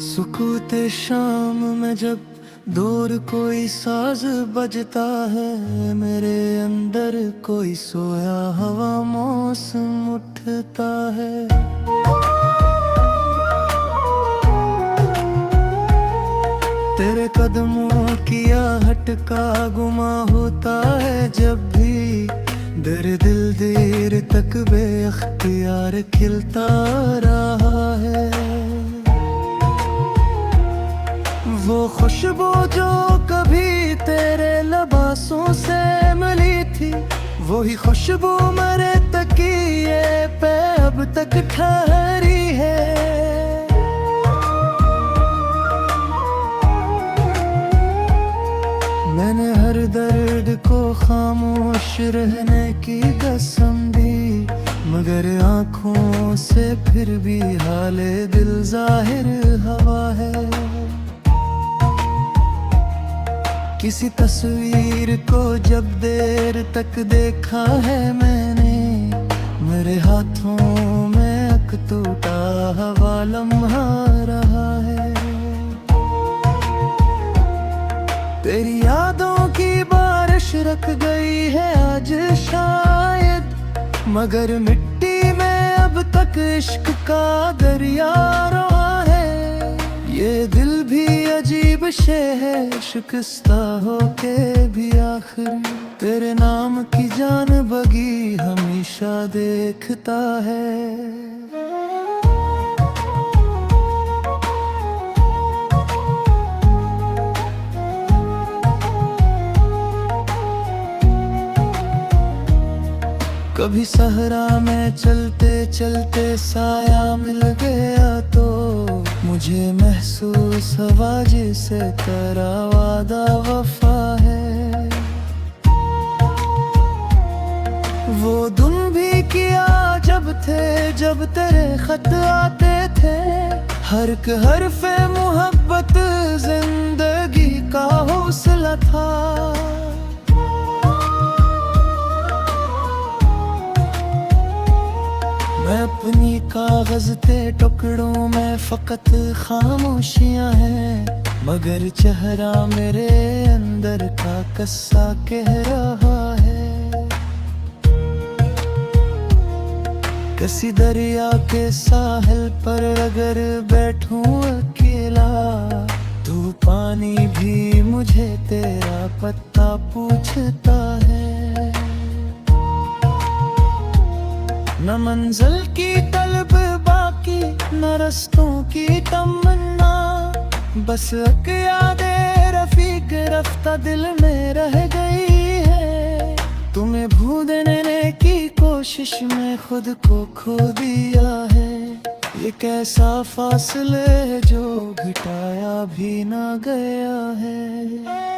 सुकूते शाम में जब दूर कोई साज बजता है, मेरे अंदर कोई सोया हवा मौसम उठता है। तेरे कदमों की आहट का गुमा होता है जब भी दर दिल देर तक बेअख्तियार खिलता रहा है। वो खुशबू जो कभी तेरे लबासों से मिली थी, वही खुशबू मेरे तकिए पे अब तक ठहरी है। मैंने हर दर्द को खामोश रहने की कसम दी, मगर आँखों से फिर भी हाले दिल जाहिर हवा है। किसी तस्वीर को जब देर तक देखा है मैंने, मेरे हाथों में एक टूटा हुआ लम्हा रहा है। तेरी यादों की बारिश रख गई है आज शायद, मगर मिट्टी में अब तक इश्क का दरिया रहा है। ये दिल भी अजीब शे है, शिकस्ता होके भी आखिर तेरे नाम की जान बगी हमेशा देखता है। कभी सहरा में चलते चलते साया मिल गया तो मुझे महसूस हवा जिसे तेरा वादा वफा है। वो दिन भी किया जब तेरे खत आते थे, हर एक हरफ़े मोहब्बत जिंदगी का हौसला था। मैं अपनी कागज के टुकड़ों में फकत खामोशियां हैं, मगर चेहरा मेरे अंदर का कस्सा कह रहा है। किसी दरिया के साहिल पर अगर बैठूं अकेला, तो पानी भी मुझे तेरा पता पूछता है। न मंजिल की तलब बाकी, न रस्तों की तमन्ना, बस एक यादे रफीक रफ्ता दिल में रह गई है। तुम्हें भूलने की कोशिश में खुद को खो दिया है। ये कैसा फासले जो घटाया भी ना गया है।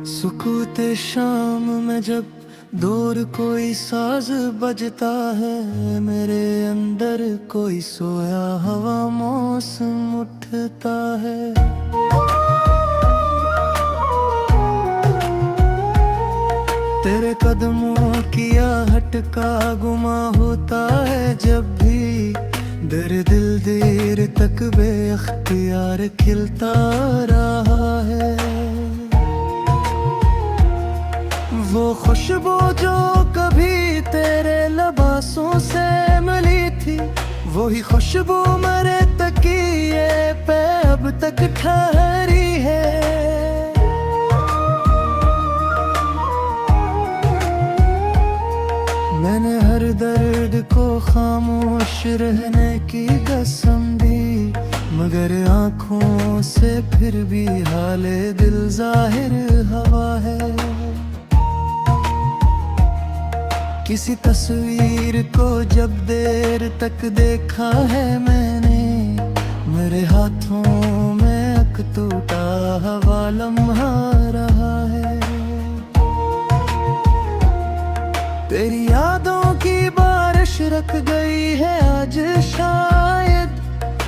सुकूते शाम में जब दूर कोई साज बजता है, मेरे अंदर कोई सोया हवा मौसम उठता है। हटका गुमा होता है जब भी दर्द देर तक बेअख्तियार खिलता रहा है। वो खुशबू जो कभी तेरे लबासों से मिली थी, वही खुशबू मेरे तकिए पे अब तक ठहरी है। मैंने हर दर्द को खामोश रहने की कसम दी, मगर आँखों से फिर भी हाले दिल जाहिर हवा है। किसी तस्वीर को जब देर तक देखा है मैंने, मेरे हाथों में अक टूटा हवा लम्हा रहा है। तेरी यादों की बारिश रख गई है आज शायद,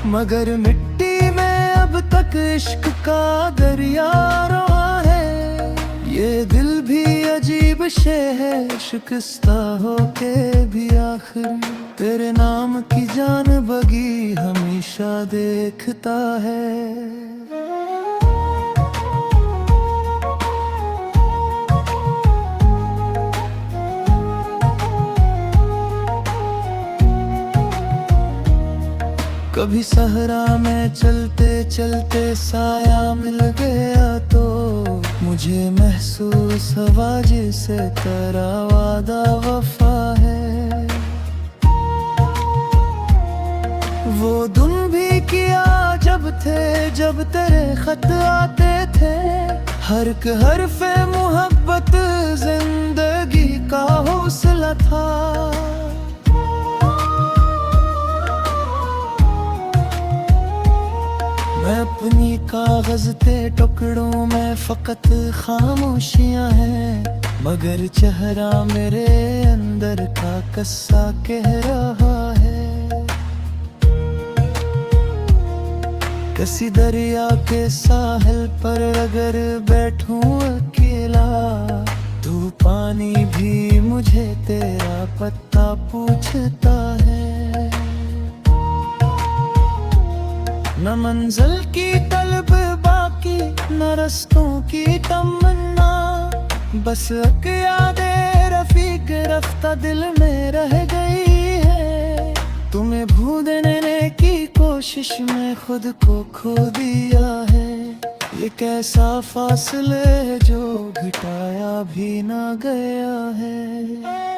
मगर मिट्टी में अब तक इश्क का दरिया रहा है। ये दिल भी अजीब शे है, शिकस्ता होके भी आखिर तेरे नाम की जान बगी हमेशा देखता है। कभी सहरा में चलते चलते साया मिल गया तो मुझे महसूस हवा जिसे तेरा वादा वफा है। वो दिन भी किया जब तेरे खत आते थे, हर हरफ़े मोहब्बत जिंदगी का हौसला था। मैं अपनी कागज के टुकड़ों में फकत खामोशियां हैं, मगर चेहरा मेरे अंदर का कस्सा कह रहा है। किसी दरिया के साहिल पर अगर बैठूं अकेला, तू पानी भी मुझे तेरा पता पूछता है। न मंजिल की तलब बाकी, न रस्तों की तमन्ना, बस एक यादें रफीक रफ्ता दिल में रह गई है। तुम्हें भूलने की कोशिश में खुद को खो दिया है। ये कैसा फासले जो घटाया भी ना गया है।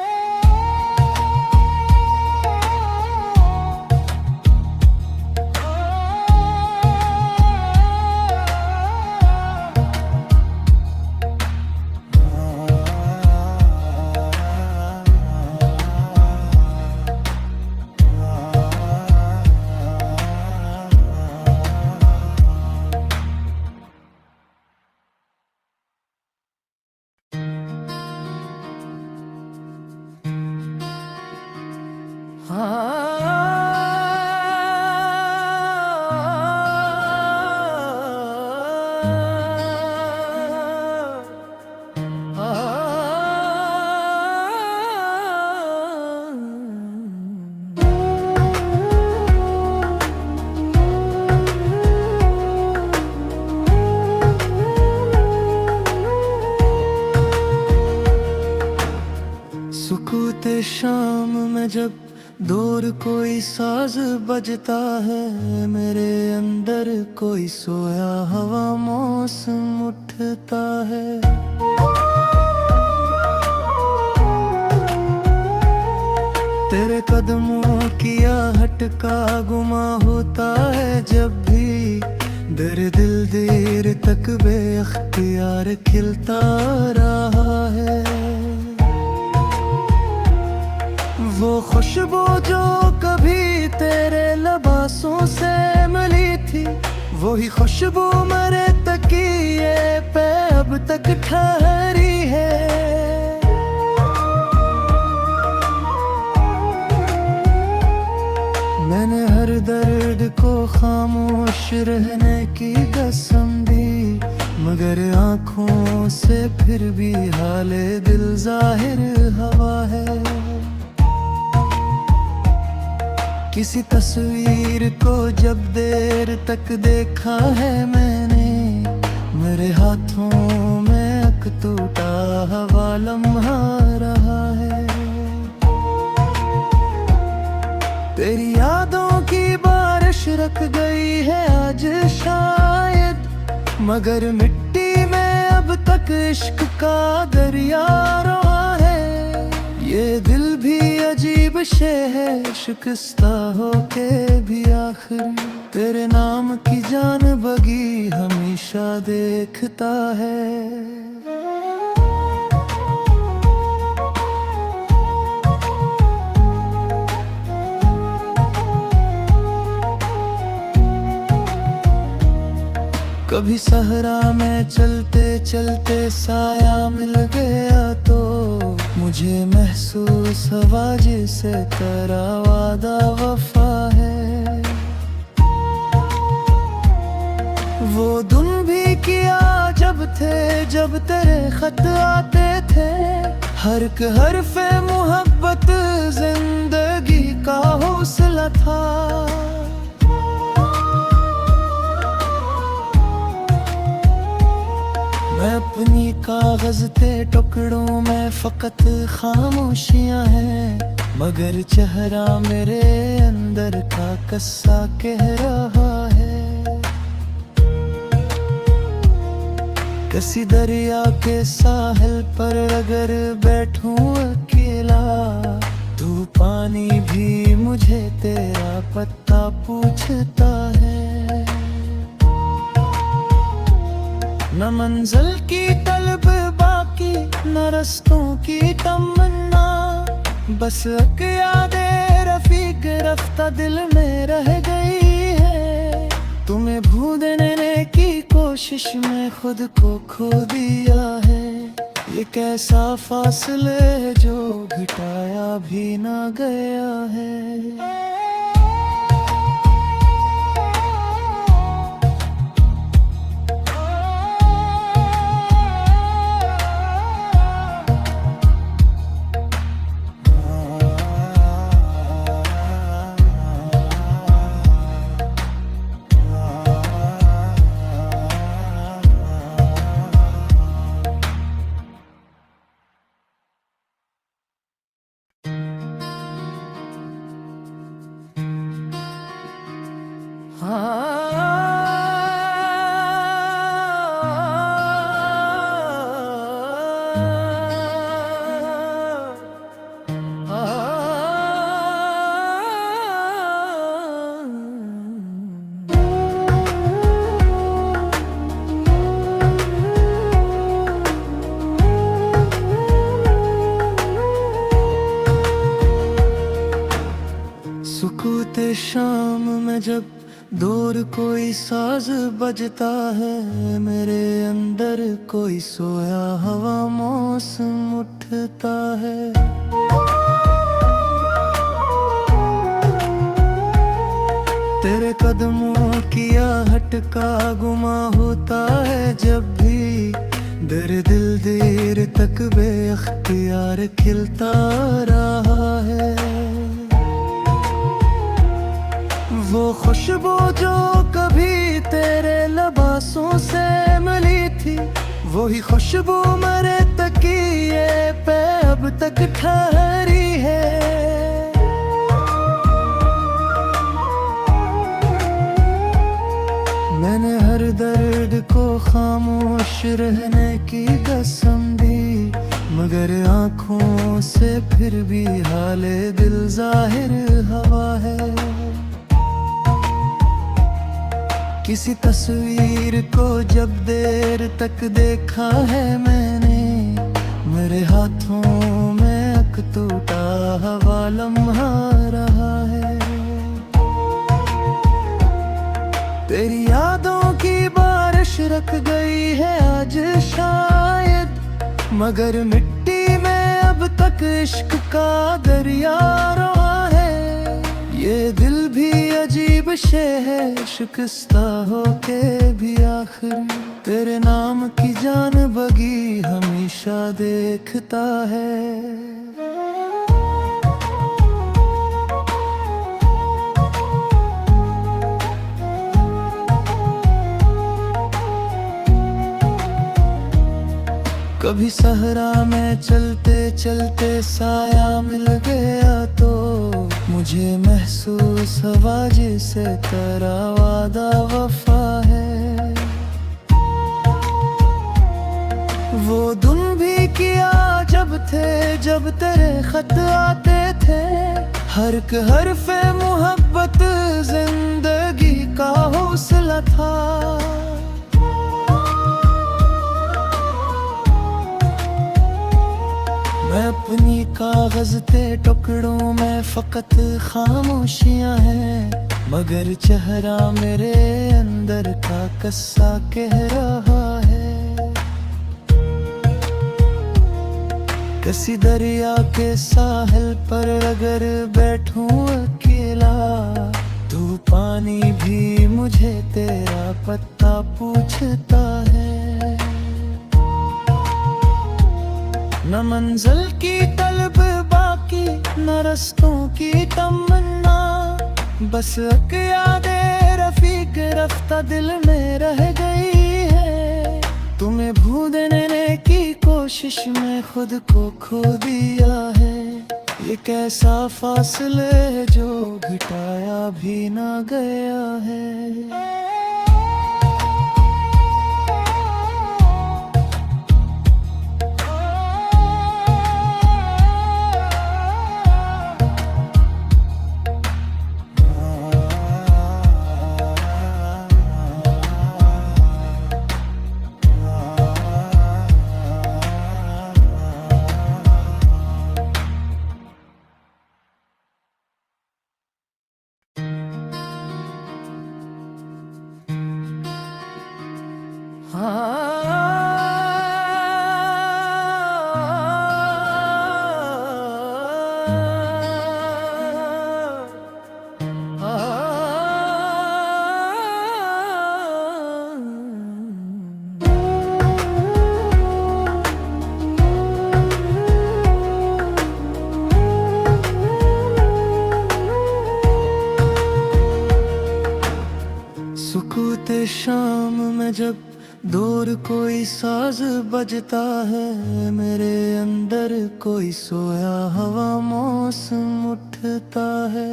सुकूते शाम में जब दूर कोई साज बजता है, मेरे अंदर कोई सोया हवा मौसम उठता है। तेरे कदमों की आहट का गुमा होता है जब भी दर्द देर तक बेअख्तियार खिलता रहा है। वो खुशबू जो कभी तेरे लबासों से मिली थी, वही खुशबू मेरे तकिए पे अब तक ठहरी है। मैंने हर दर्द को खामोश रहने की कसम दी, मगर आँखों से फिर भी हाले दिल जाहिर हवा है। किसी तस्वीर को जब देर तक देखा है मैंने, मेरे हाथों में अक टूटा हवा लम्हा रहा है। तेरी यादों की बारिश रख गई है आज शायद, मगर मिट्टी में अब तक इश्क का दरिया रहा है। ये दिल भी अजीब शे है, शिकस्ता होके भी आखिर तेरे नाम की जान बगी हमेशा देखता है। कभी सहरा में चलते चलते साया मिल गया तो मुझे महसूस हवा जिसे तेरा वादा वफा है। वो दिन भी किया जब तेरे खत आते थे, हर एक हरफ़े मोहब्बत जिंदगी का हौसला था। मैं अपनी कागज के टुकड़ों में फकत खामोशियां हैं, मगर चेहरा मेरे अंदर का कस्सा कह रहा है। किसी दरिया के साहिल पर अगर बैठूं अकेला, तू पानी भी मुझे तेरा पता पूछता है। न मंजिल की तलब बाकी, न रस्तों की तमन्ना, बस एक यादे रफीक रफ्ता दिल में रह गई है। तुम्हें भूलने की कोशिश में खुद को खो दिया है। ये कैसा फासले जो घटाया भी ना गया है। सुकूते शाम में जब दूर कोई साज बजता है, मेरे अंदर कोई सोया हवा मौसम उठता है। तेरे कदमों की आहट का गुमा होता है जब भी दिल देर तक बेअख्तियार खिलता रहा है। वो खुशबू जो कभी तेरे लबासों से मिली थी, वही खुशबू मेरे तकिए पे अब तक ठहरी है। मैंने हर दर्द को खामोश रहने की कसम दी, मगर आँखों से फिर भी हाले दिल जाहिर हवा है। किसी तस्वीर को जब देर तक देखा है मैंने, मेरे हाथों में अक टूटा हवा लम्हा रहा है। तेरी यादों की बारिश रख गई है आज शायद, मगर मिट्टी में अब तक इश्क का दरिया रहा है। ये दिल भी अजीब शे है, शिकस्ता होके भी आखिर तेरे नाम की जान बगी हमेशा देखता है। कभी सहरा में चलते चलते साया मिल गया तो मुझे महसूस हुआ जैसे तेरा वादा वफा है। वो दिन भी किया जब तेरे खत आते थे, हर हरफ़े मोहब्बत जिंदगी का हौसला था। मैं अपनी कागज के टुकड़ों में फकत खामोशियां हैं, मगर चेहरा मेरे अंदर का किस्सा कह रहा है। किसी दरिया के साहिल पर अगर बैठूं अकेला, तो पानी भी मुझे तेरा पता पूछता है। न मंजिल की तलब बाकी, न रस्तों की तमन्ना, बस एक यादें रफीक रफ्ता दिल में रह गई है। तुम्हें भूलने की कोशिश में खुद को खो दिया है। ये कैसा फासले जो घटाया भी ना गया है। सुकूते शाम में जब दूर कोई साज बजता है, मेरे अंदर कोई सोया हवा मौसम उठता है।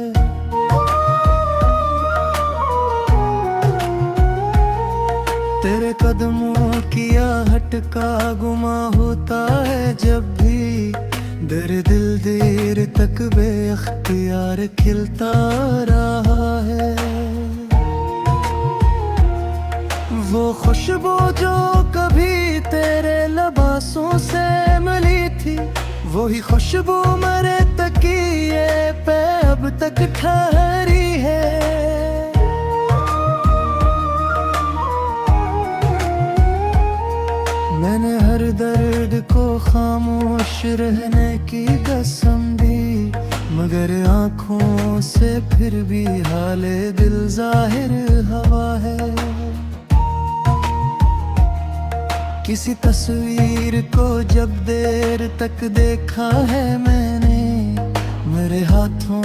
तेरे कदमों की आहट का गुमा होता है जब भी दिल देर तक बेअख्तियार खिलता रहा है। वो खुशबू जो कभी तेरे लबासों से मिली थी, वही खुशबू मेरे तकिए पे अब तक ठहरी है। मैंने हर दर्द को खामोश रहने की कसम दी, मगर आँखों से फिर भी हाले दिल जाहिर हवा है। किसी तस्वीर को जब देर तक देखा है मैंने, मेरे हाथों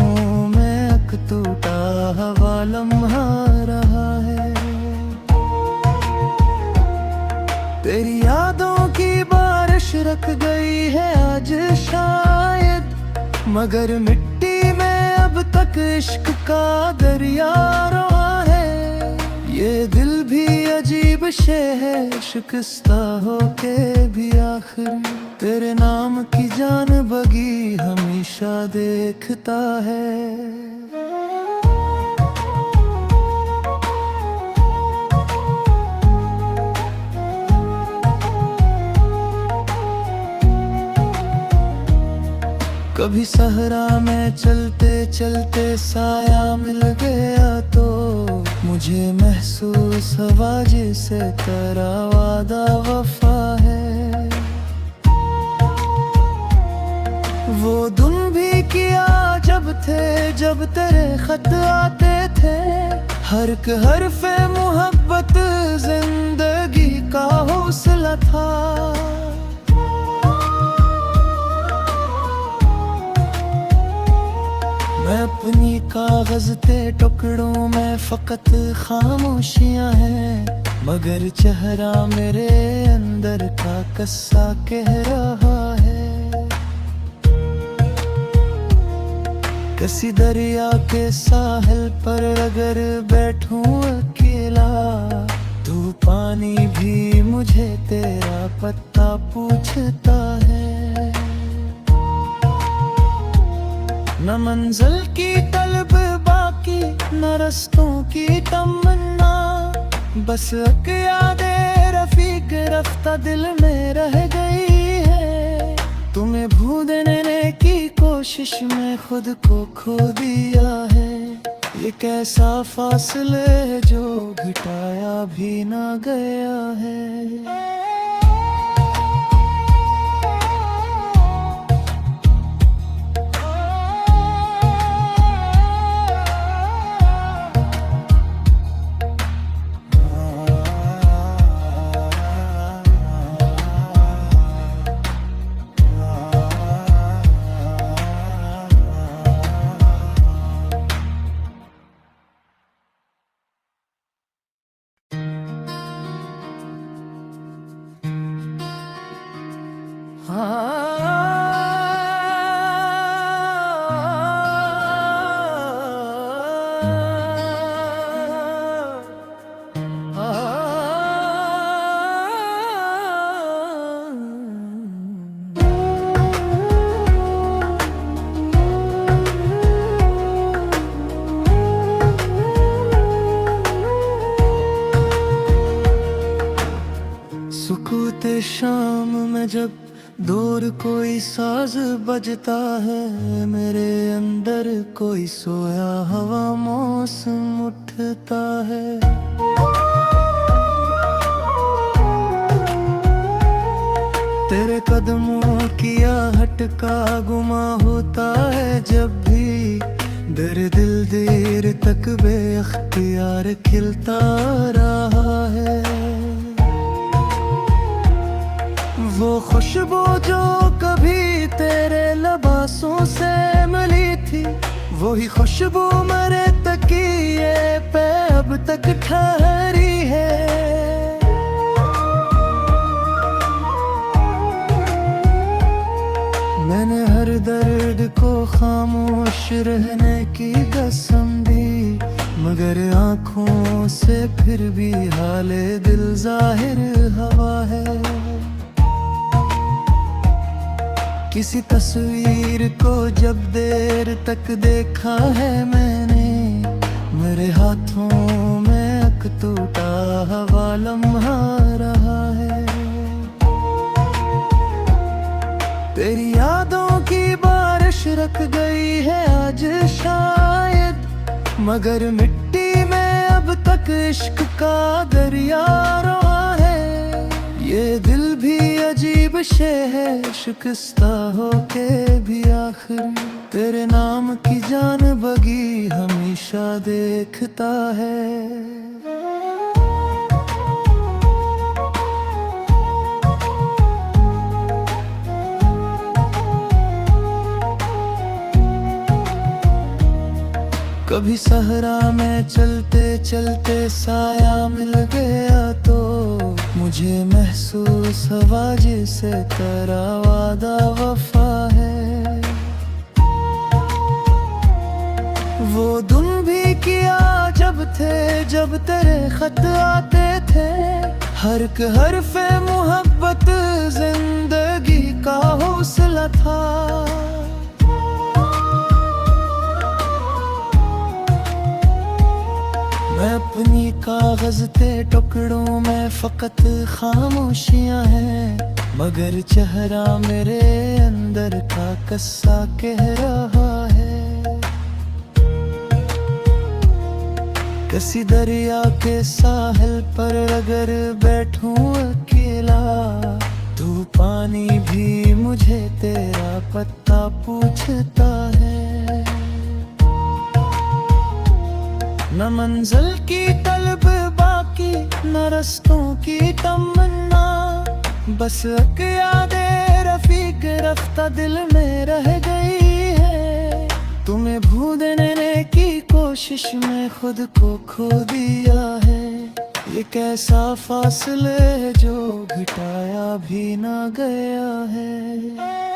में एक टूटा हुआ लम्हा रहा है। तेरी यादों की बारिश रख गई है आज शायद, मगर मिट्टी में अब तक इश्क का दरिया रहा है। ये दिल भी अजीब शे है, शिकस्ता होके भी आखिर तेरे नाम की जान बगी हमेशा देखता है। कभी सहरा में चलते चलते साया मिल गया तो मुझे महसूस हुआ जैसे तेरा वादा वफा है। वो दिन भी किया जब तेरे खत आते थे, हर हरफ़े मोहब्बत जिंदगी का हौसला था। मैं अपनी कागज के टुकड़ों में फकत खामोशियां हैं, मगर चेहरा मेरे अंदर का कस्सा कह रहा है। किसी दरिया के साहिल पर अगर बैठूं अकेला, तू पानी भी मुझे तेरा पता पूछता है। न मंजिल की तलब बाकी, न रस्तों की तमन्ना, बस एक यादें रफीक रफ्ता दिल में रह गई है। तुम्हें भूलने की कोशिश में खुद को खो दिया है। ये कैसा फासले जो घटाया भी ना गया है। सुकूते शाम में जब दूर कोई साज बजता है, मेरे अंदर कोई सोया हवा मौसम उठता है। तेरे कदमों की आहट का गुमा होता है जब भी दर दिल देर तक बेअख्तियार खिलता रहा है। वो खुशबू जो कभी तेरे लबासों से मिली थी, वही खुशबू मेरे तकिए पे अब तक ठहरी है। मैंने हर दर्द को खामोश रहने की कसम दी, मगर आँखों से फिर भी हाले दिल जाहिर हवा है। किसी तस्वीर को जब देर तक देखा है मैंने, मेरे हाथों में एक टूटा हुआ लम्हा रहा है। तेरी यादों की बारिश रख गई है आज शायद, मगर मिट्टी में अब तक इश्क का दरिया रहा है। ये दिल भी अजीब शे है, शिकस्ता होके भी आखिर तेरे नाम की जान बगी हमेशा देखता है। कभी सहरा में चलते चलते साया मिल गया तो मुझे महसूस हवा जैसे तेरा वादा वफा है। वो दिन भी किया जब तेरे खत आते थे, हर एक हर्फ मोहब्बत जिंदगी का हौसला था। मैं अपनी कागज के टुकड़ों में फकत खामोशियां हैं, मगर चेहरा मेरे अंदर का कस्सा कह रहा है। किसी दरिया के साहिल पर अगर बैठूं अकेला, तू पानी भी मुझे तेरा पता पूछता है। न मंजिल की तलब बाकी, न रस्तों की तमन्ना, बस एक यादें रफीक रफ्ता दिल में रह गई है। तुम्हें भूलने की कोशिश में खुद को खो दिया है। ये कैसा फासले जो घटाया भी ना गया है।